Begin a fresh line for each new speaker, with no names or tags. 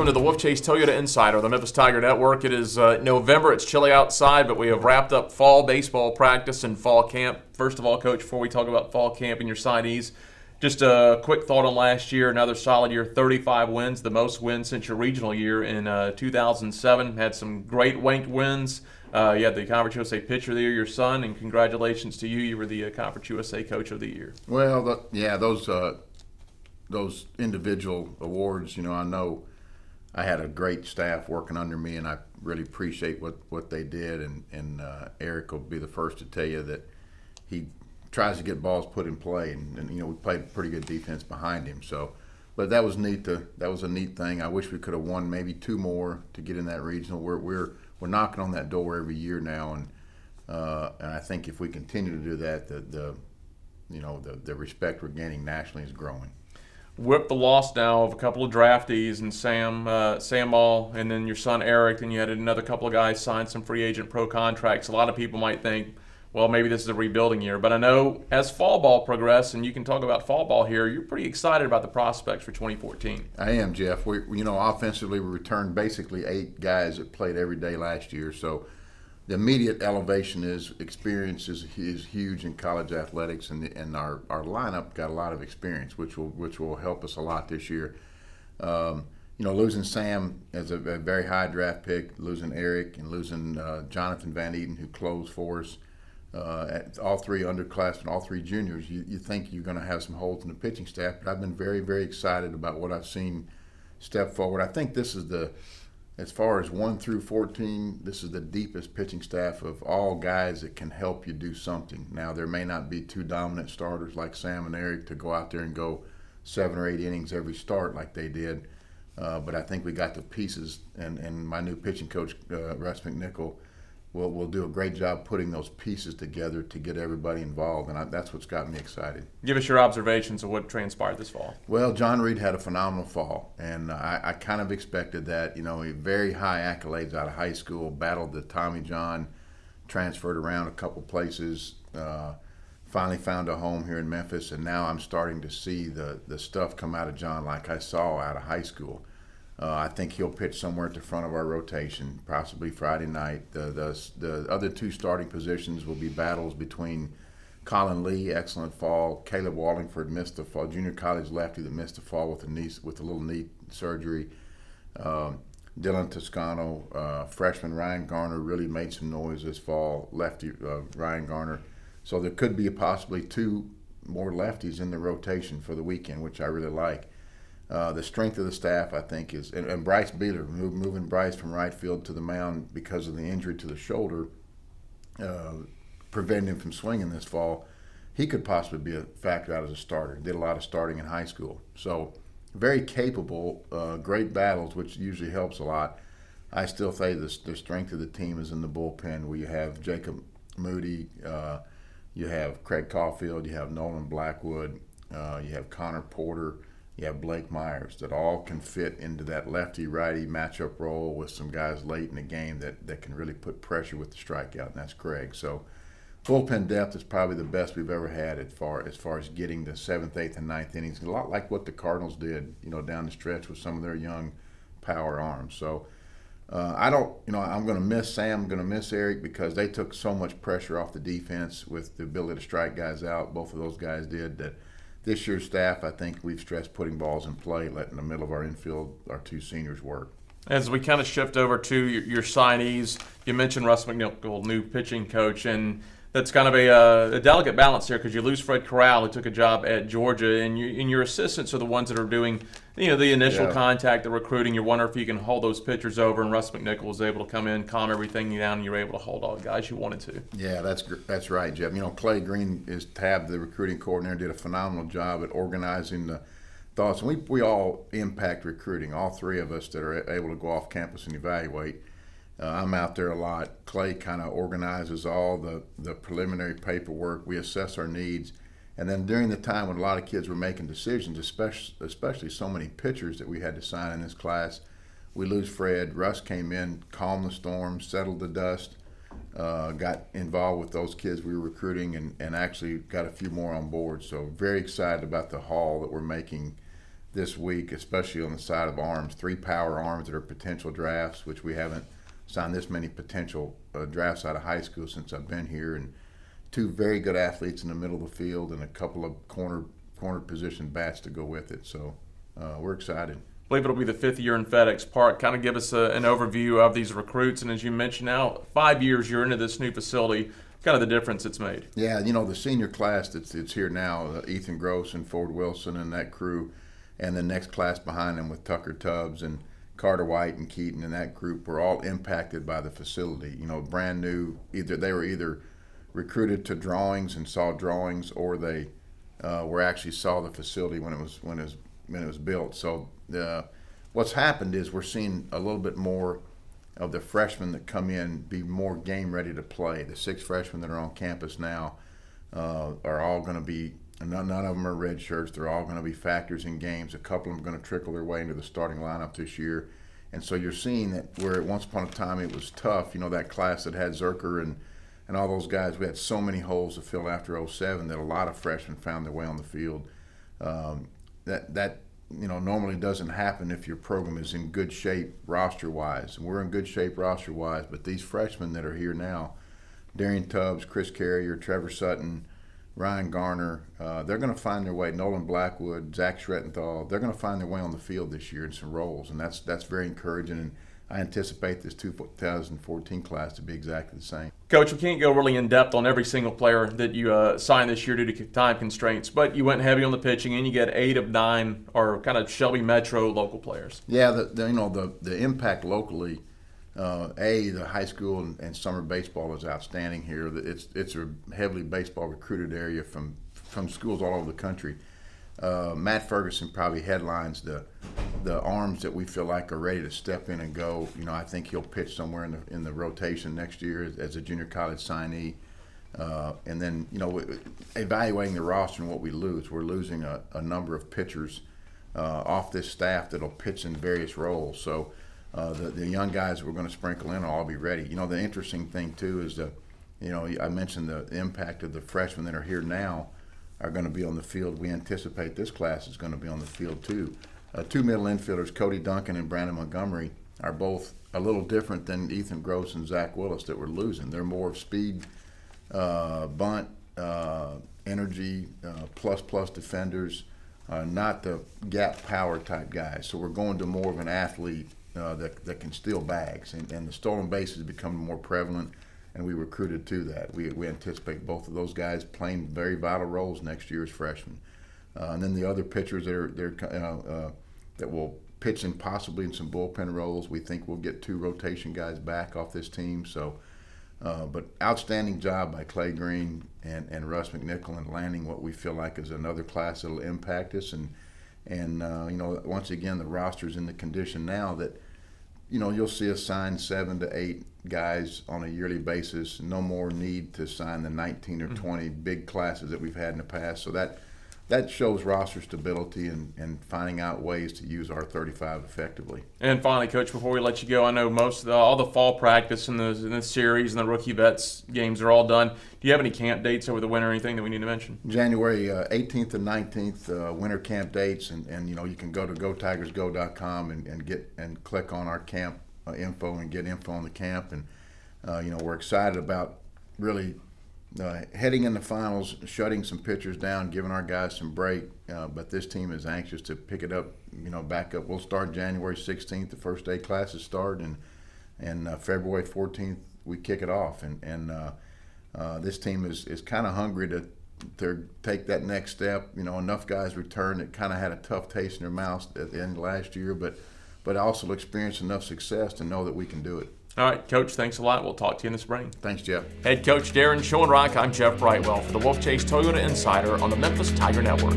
to the Wolfchase Toyota Insider, the Memphis Tiger Network. It is November. It's chilly outside, but we have wrapped up fall baseball practice and fall camp. First of all, Coach, before we talk about fall camp and your signees, just a quick thought on last year. Another solid year, 35 wins, the most wins since your regional year in 2007. Had some great ranked wins. You had the Conference USA Pitcher of the Year, your son, and congratulations to you. You were the Conference USA Coach of the Year.
Well, those individual awards, I know I had a great staff working under me, and I really appreciate what they did. And Eric will be the first to tell you that he tries to get balls put in play, and we played pretty good defense behind him. So, but that was neat. That was a neat thing. I wish we could have won maybe 2 more to get in that regional. We're knocking on that door every year now, and I think if we continue to do that, the respect we're gaining nationally is growing.
Whipped the loss now of a couple of draftees and Sam Ball, and then your son Eric, and you had another couple of guys sign some free agent pro contracts. A lot of people might think, well, maybe this is a rebuilding year. But I know as fall ball progresses, and you can talk about fall ball here, you're pretty excited about the prospects for 2014.
I am, Jeff. Offensively, we returned basically 8 guys that played every day last year. So the immediate elevation experience is huge in college athletics, and our lineup got a lot of experience, which will help us a lot this year. Losing Sam as a very high draft pick, losing Eric, and losing Jonathan Van Eden, who closed for us. All 3 underclassmen, all 3 juniors, you think you're going to have some holes in the pitching staff, but I've been very, very excited about what I've seen step forward. I think this is as far as 1 through 14, this is the deepest pitching staff of all guys that can help you do something. Now, there may not be 2 dominant starters like Sam and Eric to go out there and go 7 or 8 innings every start like they did, but I think we got the pieces, and my new pitching coach, Russ McNichol, will do a great job putting those pieces together to get everybody involved, and that's what's got me excited.
Give us your observations of what transpired this fall.
Well, John Reed had a phenomenal fall, and I kind of expected that. Very high accolades out of high school, battled the Tommy John, transferred around a couple places, finally found a home here in Memphis, and now I'm starting to see the stuff come out of John like I saw out of high school. I think he'll pitch somewhere at the front of our rotation, possibly Friday night. The other 2 starting positions will be battles between Colin Lee, excellent fall. Caleb Wallingford missed the fall, junior college lefty that missed the fall with a little knee surgery. Dylan Toscano, freshman Ryan Garner really made some noise this fall, lefty Ryan Garner. So there could be possibly 2 more lefties in the rotation for the weekend, which I really like. The strength of the staff, I think, is – and Bryce Beeler, moving Bryce from right field to the mound because of the injury to the shoulder, preventing him from swinging this fall. He could possibly be a factor out as a starter. Did a lot of starting in high school. So very capable, great battles, which usually helps a lot. I still say the strength of the team is in the bullpen, where you have Jacob Moody, you have Craig Caulfield, you have Nolan Blackwood, you have Connor Porter, you have Blake Myers, that all can fit into that lefty-righty matchup role with some guys late in the game that can really put pressure with the strikeout, and that's Craig. So bullpen depth is probably the best we've ever had as far as getting the 7th, 8th, and 9th innings. A lot like what the Cardinals did, down the stretch with some of their young power arms. So I'm going to miss Sam, I'm going to miss Eric, because they took so much pressure off the defense with the ability to strike guys out. Both of those guys did that. This year's staff, I think we've stressed putting balls in play, letting the middle of our infield, our 2 seniors, work.
As we kind of shift over to your signees, you mentioned Russ McNichol, new pitching coach, and that's kind of a delicate balance here, because you lose Fred Corral, who took a job at Georgia, and your assistants are the ones that are doing the initial contact, the recruiting. You wonder if you can hold those pitchers over, and Russ McNichol was able to come in, calm everything down, and you were able to hold all the guys you wanted to.
Yeah, that's right, Jeff. Clay Green is tabbed the recruiting coordinator, did a phenomenal job at organizing the thoughts. And we all impact recruiting, all 3 of us that are able to go off campus and evaluate. I'm out there a lot. Clay kind of organizes all the preliminary paperwork. We assess our needs. And then during the time when a lot of kids were making decisions, especially so many pitchers that we had to sign in this class, we lose Fred. Russ came in, calmed the storm, settled the dust, got involved with those kids we were recruiting, and actually got a few more on board. So very excited about the haul that we're making this week, especially on the side of arms. 3 power arms that are potential drafts, which we haven't signed this many potential drafts out of high school since I've been here, and 2 very good athletes in the middle of the field and a couple of corner position bats to go with it. So we're excited.
I believe it'll be the 5th year in FedEx Park. Kind of give us an overview of these recruits, and as you mentioned, now 5 years you're into this new facility. Kind of the difference it's made.
Yeah, you know, the senior class that's here now, Ethan Gross and Ford Wilson and that crew, and the next class behind them with Tucker Tubbs and Carter White and Keaton and that group were all impacted by the facility. You know, brand new. They were either recruited to drawings and saw drawings, or they were actually saw the facility when it was built. So what's happened is we're seeing a little bit more of the freshmen that come in be more game ready to play. The 6 freshmen that are on campus now are all going to be. None of them are red shirts. They're all going to be factors in games. A couple of them are going to trickle their way into the starting lineup this year. And so you're seeing that where once upon a time it was tough, you know, that class that had Zerker and all those guys, we had so many holes to fill after 07 that a lot of freshmen found their way on the field. That you know, normally doesn't happen if your program is in good shape roster-wise. And we're in good shape roster-wise, but these freshmen that are here now, Darian Tubbs, Chris Carrier, Trevor Sutton, Ryan Garner, they're going to find their way. Nolan Blackwood, Zach Schrettenthal, they're going to find their way on the field this year in some roles, and that's very encouraging. And I anticipate this 2014 class to be exactly the same.
Coach, we can't go really in depth on every single player that you signed this year due to time constraints, but you went heavy on the pitching, and you get 8 of 9 are kind of Shelby Metro local players.
Yeah, the impact locally. The high school and summer baseball is outstanding here. It's a heavily baseball recruited area from schools all over the country. Matt Ferguson probably headlines the arms that we feel like are ready to step in and go. You know, I think he'll pitch somewhere in the rotation next year as a junior college signee. And then, you know, evaluating the roster and what we lose, we're losing a number of pitchers off this staff that'll pitch in various roles. So the young guys we're going to sprinkle in will all be ready. You know, the interesting thing too is I mentioned the impact of the freshmen that are here now are going to be on the field. We anticipate this class is going to be on the field too. 2 middle infielders, Cody Duncan and Brandon Montgomery, are both a little different than Ethan Gross and Zach Willis that we're losing. They're more of speed, bunt, energy, plus defenders, not the gap power type guys. So we're going to more of an athlete that can steal bags, and the stolen base is becoming more prevalent, and we recruited to that. We anticipate both of those guys playing very vital roles next year as freshmen. And then the other pitchers that will pitch in possibly in some bullpen roles, we think we'll get 2 rotation guys back off this team. So, but outstanding job by Clay Green and Russ McNichol in landing what we feel like is another class that'll impact us. And you know, once again, the roster's in the condition now that, you know, you'll see us sign 7 to 8 guys on a yearly basis. No more need to sign the 19 or 20 big classes that we've had in the past. So that shows roster stability and finding out ways to use our 35 effectively.
And finally, Coach, before we let you go, I know most of all the fall practice in the series and the rookie vets games are all done. Do you have any camp dates over the winter or anything that we need to mention?
January 18th and 19th, winter camp dates, and you know, you can go to gotigersgo.com and click on our camp info and get info on the camp. And you know, we're excited about really heading in the finals, shutting some pitchers down, giving our guys some break. But this team is anxious to pick it up, you know, back up. We'll start January 16th, the first day classes start, and February 14th we kick it off. And this team is kind of hungry to take that next step. You know, enough guys returned that kind of had a tough taste in their mouths at the end of last year, but also experienced enough success to know that we can do it.
All right, Coach, thanks a lot. We'll talk to you in the spring.
Thanks, Jeff.
Head Coach Daron Schoenrock, I'm Jeff Brightwell for the Wolfchase Toyota Insider on the Memphis Tiger Network.